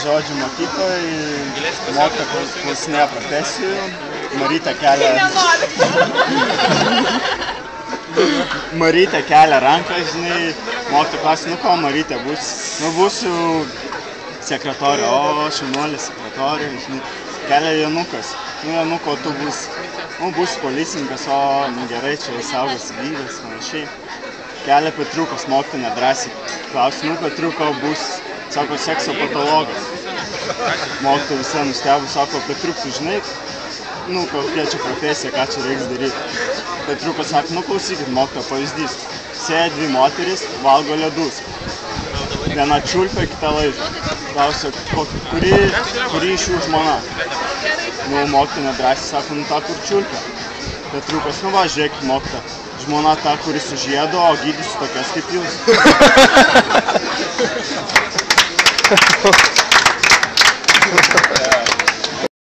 Žodžiu, mokykloje mokytoja klausinėja profesijų, Marytė kelia ranką, žinai, mokytoja klausia, nu ko Marytė bus? Nu būsiu sekretorė, o šaunuolė sekretorė, žinai, kelia Janukas. Nu Januko, tu būsi, nu būsiu policininkas, o nu gerai, čia saugosi gyvybės, panašiai. Kelia Petriukas, mokytoja nedrąsiai. Klausia, nu Petriuko bus, sako, sekso patologas. Mokytoja visai nustebus, sako, Petriukas, žinai, nu kokia čia profesija, ką čia reiks daryti. Petriukas sako, nu klausykit, mokytoja, pavyzdys. Sėja dvi moteris, valgo ledus. Viena čiulpia, kita laižo. Klausia, kuri iš jų žmona? Nu, mokytoja nedrąsiai sako, nu ta, kur čiulpia. Petriukas, nu va, žiūrėkit, mokytoja. Žmona ta, kuris sužiedo, o gydysiu tokias kaip jūs.